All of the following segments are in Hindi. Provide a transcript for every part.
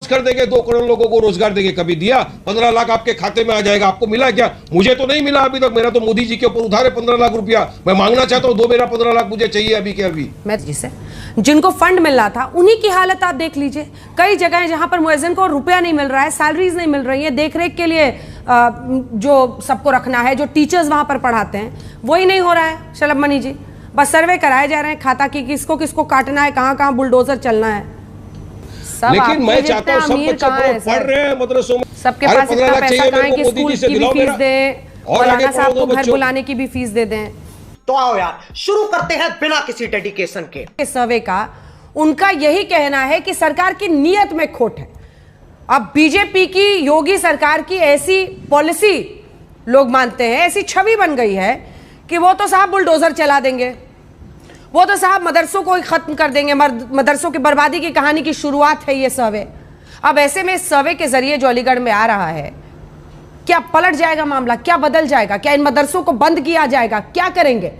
कर देंगे, 2 करोड़ लोगों को रोजगार देंगे। कभी दिया? 15 लाख आपके खाते में आ जाएगा। आपको मिला क्या? मुझे तो नहीं मिला अभी तक। मेरा तो मोदी जी के ऊपर उधार है 15 लाख रुपया। मैं मांगना चाहता हूं, दो मेरा 15 लाख मुझे चाहिए अभी के अभी। मैं जिसे जिनको फंड मिल रहा था उन्हीं की हालत आप देख लीजिए। कई जगह जहां पर मुअज्जिन को रुपया नहीं मिल रहा है, सैलरीज नहीं मिल रही है, देखरेख के लिए जो सबको रखना है, जो टीचर्स वहां पर पढ़ाते हैं, वही नहीं हो रहा है। शलभ मनी जी, बस सर्वे कराए जा रहे हैं खाता की, किसको किसको काटना है, कहां कहां बुलडोजर चलना है। लेकिन मैं चाहता हूं सब बच्चे पढ़ रहे हैं मदरसों में, सबके पास इतना पैसा कहां है कि स्कूल की भी फीस दें, मौलाना साहब को घर बुलाने की भी फीस दे दें। तो आओ यार शुरू करते हैं बिना किसी डेडिकेशन के सर्वे का। उनका यही कहना है कि सरकार की नीयत में खोट है। अब बीजेपी की, योगी सरकार की ऐसी पॉलिसी लोग मानते हैं, ऐसी छवि बन गई है कि वो तो साहब बुलडोजर चला देंगे, वो तो साहब मदरसों को ही खत्म कर देंगे। मदरसों की बर्बादी की कहानी की शुरुआत है ये सर्वे। अब ऐसे में इस सर्वे के जरिए जो अलीगढ़ में आ रहा है, क्या पलट जाएगा मामला? क्या बदल जाएगा? क्या इन मदरसों को बंद किया जाएगा? क्या करेंगे?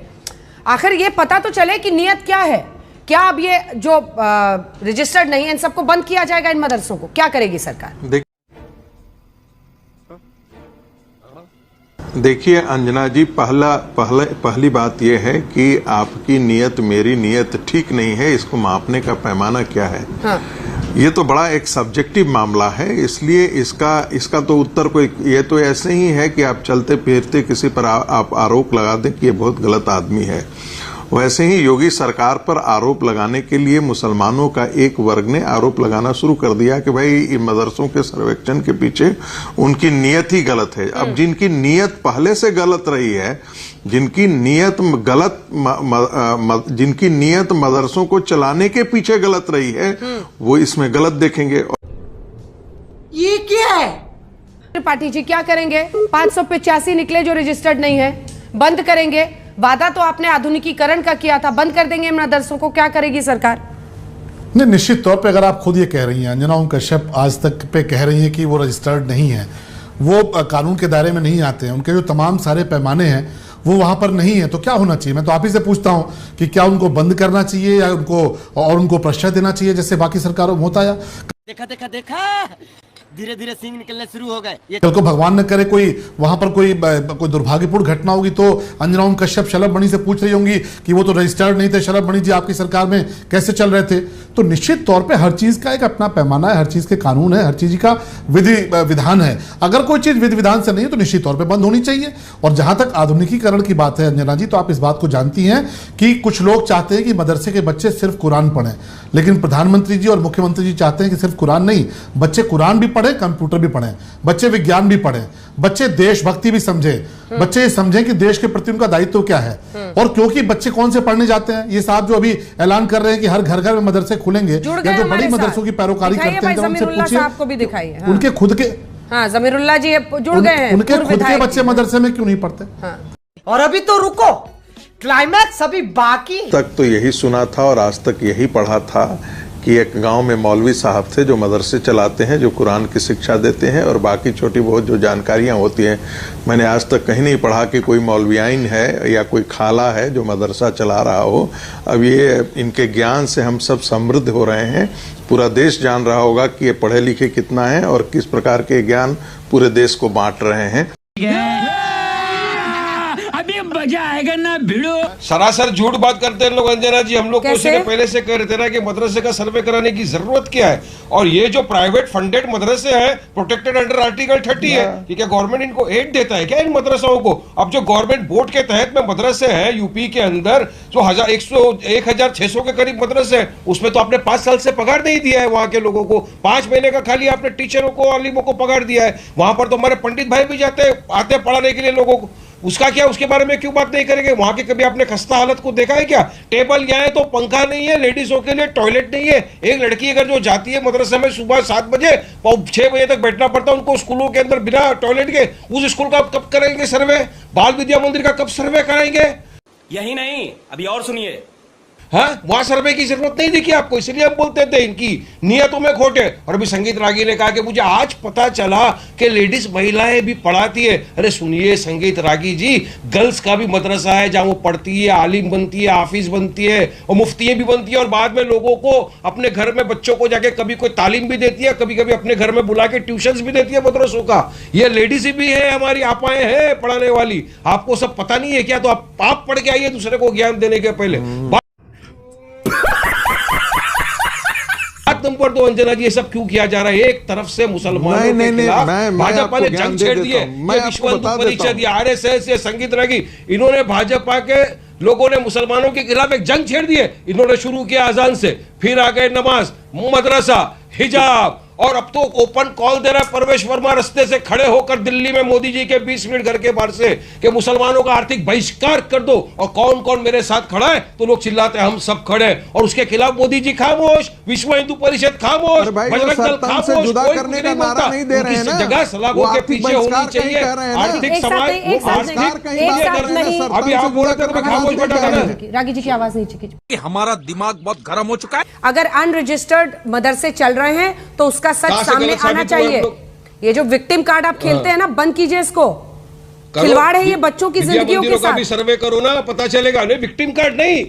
आखिर ये पता तो चले कि नियत क्या है। क्या अब ये जो रजिस्टर्ड नहीं है इन सबको बंद किया जाएगा? इन मदरसों को क्या करेगी सरकार? देखिए अंजना जी, पहली बात यह है कि आपकी नीयत मेरी नीयत ठीक नहीं है। इसको मापने का पैमाना क्या है? हाँ। ये तो बड़ा एक सब्जेक्टिव मामला है, इसलिए इसका तो उत्तर कोई, ये तो ऐसे ही है कि आप चलते फिरते किसी पर आप आरोप लगा दें कि ये बहुत गलत आदमी है। वैसे ही योगी सरकार पर आरोप लगाने के लिए मुसलमानों का एक वर्ग ने आरोप लगाना शुरू कर दिया कि भाई इन मदरसों के सर्वेक्षण के पीछे उनकी नीयत ही गलत है। अब जिनकी नीयत पहले से गलत रही है, जिनकी नीयत मदरसों को चलाने के पीछे गलत रही है, वो इसमें गलत देखेंगे। ये क्या है? त्रिपाठी जी क्या करेंगे? 585 निकले जो रजिस्टर्ड नहीं है, बंद करेंगे। वादा तो आपने आधुनिकीकरण का किया था, बंद कर देंगे मदरसों को। क्या करेगी सरकार? नहीं, निश्चित तौर पे अगर आप खुद ये कह रही हैं, अंजना ओम कश्यप आज तक पे कह रही हैं कि वो रजिस्टर्ड नहीं है, वो कानून के दायरे में नहीं आते हैं, उनके जो तमाम सारे पैमाने हैं वो वहां पर नहीं है, तो क्या होना चाहिए? मैं तो आप ही से पूछता हूं कि क्या उनको बंद करना चाहिए या उनको प्रश्रय देना चाहिए जैसे बाकी सरकारों में होता है? देखा धीरे धीरे सींग निकलने शुरू हो गए। कल को भगवान न करे कोई वहां पर कोई दुर्भाग्यपूर्ण घटना होगी तो अंजना ओम कश्यप शलभ मणि से पूछ रही होंगी कि वो तो रजिस्टर्ड नहीं थे, शलभ मणि जी आपकी सरकार में कैसे चल रहे थे? तो निश्चित तौर पे हर चीज का एक अपना पैमाना है, हर चीज के कानून है, हर चीज का विधि विधान है। अगर कोई चीज विधि विधान से नहीं है तो निश्चित तौर पर बंद होनी चाहिए। और जहां तक आधुनिकीकरण की बात है अंजना जी, तो आप इस बात को जानती हैं कि कुछ लोग चाहते हैं कि मदरसे के बच्चे सिर्फ कुरान पढ़ें, लेकिन प्रधानमंत्री जी और मुख्यमंत्री जी चाहते हैं कि सिर्फ कुरान नहीं, बच्चे कुरान भी पढ़े, कंप्यूटर भी पढ़ें, बच्चे विज्ञान भी पढ़ें, बच्चे देशभक्ति भी समझें, बच्चे ये समझें कि देश के प्रति उनका दायित्व क्या है। और क्योंकि बच्चे कौन से पढ़ने जाते हैं, ये साहब जो अभी ऐलान कर रहे हैं कि हर घर घर में मदरसे खुलेंगे, या जो बड़ी मदरसों की पैरोकारी करते हैं, उनसे पूछिए उनके खुद के, जमीरुल्लाह जी जुड़ गए हैं, उनके खुद के बच्चे मदरसे में क्यों नहीं पढ़ते? और अभी तो रुको, क्लाइमैक्स अभी बाकी। तक तो यही सुना था और आज तक यही पढ़ा था कि एक गांव में मौलवी साहब थे जो मदरसे चलाते हैं, जो कुरान की शिक्षा देते हैं और बाकी छोटी बहुत जो जानकारियां होती हैं। मैंने आज तक कहीं नहीं पढ़ा कि कोई मौलवियाइन है या कोई खाला है जो मदरसा चला रहा हो। अब ये इनके ज्ञान से हम सब समृद्ध हो रहे हैं। पूरा देश जान रहा होगा कि ये पढ़े लिखे कितना है और किस प्रकार के ज्ञान पूरे देश को बांट रहे हैं। मजा आएगा ना भिड़ो। सरासर झूठ बात करते हैं लोग अंजना जी। हम लोग पहले से कह रहे थे ना कि मदरसे का सर्वे कराने की जरूरत क्या है। और ये जो प्राइवेट फंडेड मदरसे हैं, प्रोटेक्टेड अंडर आर्टिकल 30 है कि क्या गवर्नमेंट इनको एड देता है क्या इन मदरसाओं को? अब जो गवर्नमेंट बोर्ड के तहत में मदरसे हैं यूपी के अंदर, जो 1600 के करीब मदरसे हैं, उसमें तो आपने 5 साल से पगार नहीं दिया है वहां के लोगों को। 5 महीने का खाली आपने टीचरों को, अलीमों को पगार दिया है। वहां पर तो हमारे पंडित भाई भी आते हैं पढ़ाने के लिए लोगों को। उसका क्या, उसके बारे में क्यों बात नहीं करेंगे? वहां के कभी आपने खस्ता हालत को देखा है क्या? टेबल यहाँ है तो पंखा नहीं है, लेडीजों के लिए टॉयलेट नहीं है। एक लड़की अगर जो जाती है मदरसे में सुबह 7 बजे और 6 बजे तक बैठना पड़ता है उनको स्कूलों के अंदर बिना टॉयलेट के, उस स्कूल का कब करेंगे सर्वे? बाल विद्या मंदिर का कब सर्वे कराएंगे? यही नहीं, अभी और सुनिए। हाँ, वहां सर्वे की जरूरत नहीं दिखी आपको, इसलिए हम बोलते थे इनकी नियतों में खोट है। और अभी संगीत रागी ने कहा कि मुझे आज पता चला कि लेडीज महिलाएं भी पढ़ाती है। अरे सुनिए संगीत रागी जी, गर्ल्स का भी मदरसा है जहां वो पढ़ती है, आलिम बनती है, हाफिज बनती है और मुफ्तियां भी बनती है, और बाद में लोगों को अपने घर में बच्चों को जाके कभी कोई तालीम भी देती है, कभी कभी अपने घर में बुला के ट्यूशन भी देती है मदरसों का। ये लेडीज भी है, हमारी आपाएं हैं पढ़ाने वाली। आपको सब पता नहीं है क्या? तो आप पढ़ के आइए दूसरे को ज्ञान देने के पहले। बात नंबर 2, अंजना जी, ये सब क्यों किया जा रहा है? एक तरफ से मुसलमानों के खिलाफ भाजपा ने जंग छेड़ दी है। ये विश्व हिंदू परिषद, ये आरएसएस, ये संगीत रागी, इन्होंने भाजपा के लोगों ने मुसलमानों के खिलाफ एक जंग छेड़ दी है। इन्होंने शुरू किया अजान से, फिर आ गए नमाज, मदरसा, हिजाब, और अब तो ओपन कॉल दे रहा है परवेश वर्मा रास्ते से खड़े होकर दिल्ली में मोदी जी के 20 मिनट घर के बाहर से कि मुसलमानों का आर्थिक बहिष्कार कर दो। और कौन कौन मेरे साथ खड़ा है? तो लोग चिल्लाते हैं हम सब खड़े, और उसके खिलाफ मोदी जी खामोश, विश्व हिंदू परिषद खामोश, बजरंग दल खामोश, जुदा करने का नारा नहीं दे रहे हैं ना। जगह सलाखों के पीछे होनी चाहिए आर्थिक समाज। अभी आप बोल रहे थे तो खामोश बैठा था। रागी जी की आवाज नहीं चिकी। हमारा दिमाग बहुत गर्म हो चुका है। अगर अनरजिस्टर्ड मदरसे चल रहे हैं तो उसका सच सामने आना चाहिए। ये जो विक्टिम कार्ड आप खेलते हैं ना, बंद कीजिए इसको। खिलवाड़ है ये बच्चों की जिंदगियों के साथ। भी सर्वे करो ना, पता चलेगा। नहीं, विक्टिम कार्ड नहीं।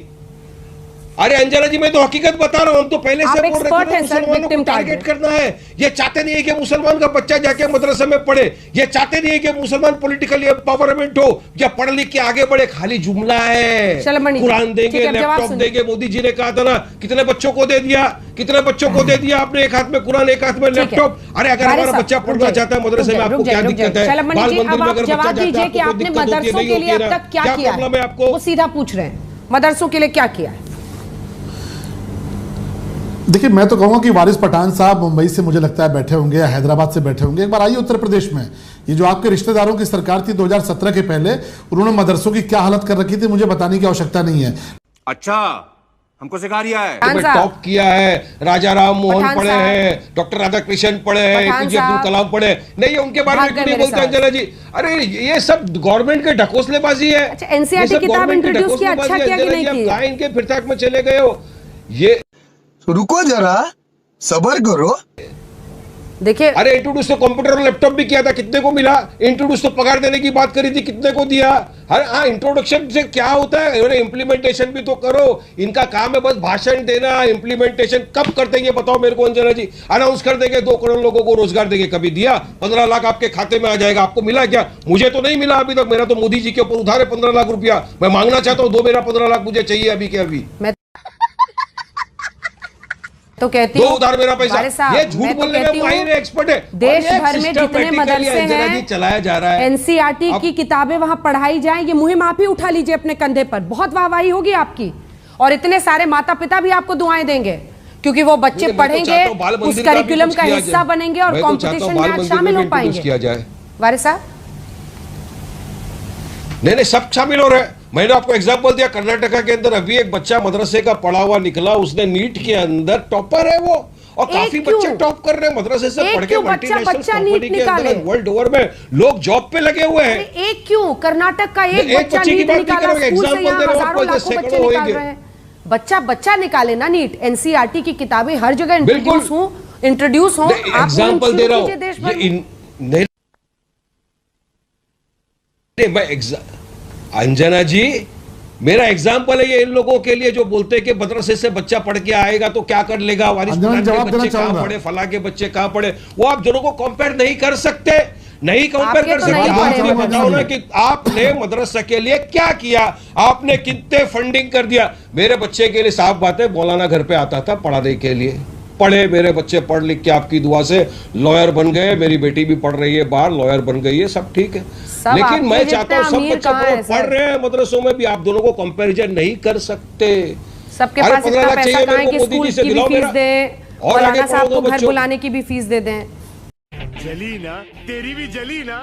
अरे अंजना जी, मैं तो हकीकत बता रहा हूं। हम तो पहले से बोल रहे थे मुसलमानों को टारगेट करना है। ये चाहते नहीं है कि मुसलमान का बच्चा जाके मदरसे में पढ़े। ये चाहते नहीं है कि मुसलमान पॉलिटिकली एम्पावरमेंट हो या पढ़ लिख के आगे बढ़े। खाली जुमला है। कुरान देंगे, लैपटॉप देंगे। मोदी जी ने कहा था ना, कितने बच्चों को दे दिया, कितने बच्चों को दे दिया आपने? एक हाथ में कुरान, एक हाथ में लैपटॉप। अरे अगर हमारा बच्चा पढ़ना चाहता है मदरसे में, आपको क्या दिक्कत है? बाल मंदिर में अगर बच्चा जाता है, आपने मदरसों के लिए अब तक क्या किया है? आपको वो सीधा पूछ रहे हैं, मदरसों के लिए क्या किया है? देखिए, मैं तो कहूँगा कि वारिस पठान साहब मुंबई से मुझे लगता है बैठे होंगे या हैदराबाद से बैठे होंगे। एक बार आइए उत्तर प्रदेश में। ये जो आपके रिश्तेदारों की सरकार थी 2017 के पहले, उन्होंने मदरसों की क्या हालत कर रखी थी मुझे बताने की आवश्यकता नहीं है। अच्छा, हमको सिखा रिया है। टॉप किया है। राजा राम मोहन पढ़े हैं, डॉक्टर राधाकृष्णन पढ़े हैं, एपीजे अब्दुल कलाम पढ़े नहीं है। उनके बारे में क्यों नहीं बोलते अंजना जी? अरे ये सब गवर्नमेंट के ढकोसलेबाजी है। अच्छा, एनसीईआरटी किताब इंट्रोड्यूस किया, अच्छा किया कि नहीं किया? इनके फिरताक में चले गए हो। ये रुको जरा, सबर करो। देखिए, अरे इंट्रोड्यूस तो कंप्यूटर और लैपटॉप भी किया था, कितने को मिला? इंट्रोड्यूस तो पगार देने की बात करी थी, कितने को दिया? हाँ, इंट्रोडक्शन से क्या होता है? इम्प्लीमेंटेशन भी तो करो। इनका काम है बस भाषण देना। इम्प्लीमेंटेशन कब करते हैं ये बताओ मेरे को अंजना जी? अनाउंस कर देंगे 2 करोड़ लोगों को रोजगार देंगे, कभी दिया? 15 लाख आपके खाते में आ जाएगा, आपको मिला क्या? मुझे तो नहीं मिला अभी तक। मेरा तो मोदी जी के ऊपर उधार है 15 लाख रुपया। मैं मांगना चाहता हूँ, दो मेरा 15 लाख मुझे चाहिए अभी के अभी। तो कहती हूँ उधार मेरा पैसा। ये झूठ बोलने में माहिर एक्सपर्ट है। देश भर में जितने मदरसे हैं चलाया जा रहा है, एनसीईआरटी की किताबें वहां पढ़ाई जाए, ये मुहिम आप ही उठा लीजिए अपने कंधे पर। बहुत वाहवाही होगी आपकी, और इतने सारे माता पिता भी आपको दुआएं देंगे, क्योंकि वो बच्चे पढ़ेंगे, उस करिकुलम का हिस्सा बनेंगे और कंपटीशन में आज शामिल हो पाएंगे। वारिस साहब, नहीं, सब शामिल हो रहे हैं। मैंने आपको एग्जांपल दिया, कर्नाटका के अंदर अभी एक बच्चा मदरसे का पढ़ा हुआ निकला, उसने नीट के अंदर टॉपर है वो, और काफी बच्चे टॉप कर रहे हैं मदरसे से पढ़ के मल्टीनेशनल कंपनी के अंदर वर्ल्ड ओवर में लोग जॉब पे लगे हुए हैं। एक क्यों? कर्नाटक का एक बच्चा नीट निकाला, स्कूल से यहाँ हजारों लाखों बच्चे निकाल रहे हैं। बच्चा निकाले ना नीट। एनसीईआरटी की किताबें हर जगह इंट्रोड्यूस हो। एग्जाम्पल दे रहा हूँ अंजना जी, मेरा एग्जाम्पल है ये इन लोगों के लिए जो बोलते हैं कि मदरसे से बच्चा पढ़ के आएगा तो क्या कर लेगा, वारिस के बच्चे कहां पढ़े, फला के बच्चे कहां पढ़े, वो आप दोनों को कंपेयर नहीं कर सकते। नहीं कंपेयर कर सकते। आप ये बताओ ना कि आपने मदरसा के लिए क्या किया, आपने कितने फंडिंग कर दिया। मेरे बच्चे के लिए साफ बात है, मौलाना घर पे आता था पढ़ाने के लिए, पढ़े मेरे बच्चे, पढ़ लिख के आपकी दुआ से लॉयर बन गए। मेरी बेटी भी पढ़ रही है बाहर, लॉयर बन गई है, सब ठीक है। लेकिन मैं चाहता हूँ सब बच्चे पढ़ रहे हैं मदरसों में भी, आप दोनों को कंपैरिजन नहीं कर सकते। सबके पास इतना पैसा कहाँ है कि स्कूल की भी फीस दे, मौलाना साहब को घर बुलाने की भी फीस दे दें। जली ना, तेरी भी जली ना।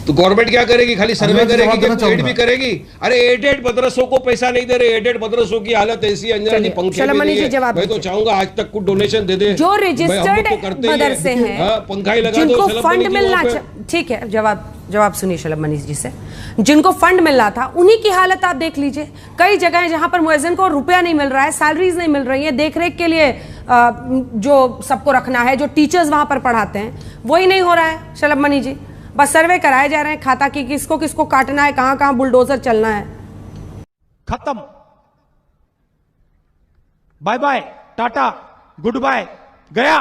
तो गवर्नमेंट क्या करेगी? खाली सर्वे अंजना जी, करेगी जवाब देना कि एड भी चाहूंगा। करेगी? अरे एडेड मदरसों को पैसा नहीं दे रहे, एडेड मदरसों की हालत ऐसी है, अंजना जी, चलिए, पंखे शलम भी मनी नहीं जी, है। जवाब मैं तो दीजिए। चाहूंगा आज तक कुछ डोनेशन दे दे। जो भाई, हम लोग रजिस्टर्ड तो करते ही मदरसे हैं, हाँ, पंखा ही लगा दो जिनको शलम फंड मनी जी मिलना वहाँ पे। ठीक है, जवाब सुनिए शलम मनी जी से। जिनको फंड मिल रहा था उन्हीं की हालत आप देख लीजिए। कई जगह जहां पर मुअज्जिन को रुपया नहीं मिल रहा है, सैलरीज नहीं मिल रही है, देखरेख के लिए जो सबको रखना है, जो टीचर्स वहां पर पढ़ाते हैं, वही नहीं हो रहा है शलम मनी जी। बस सर्वे कराए जा रहे हैं खाता की, किसको किसको काटना है, कहां कहां बुलडोजर चलना है। खत्म, bye bye, tata, goodbye, गया।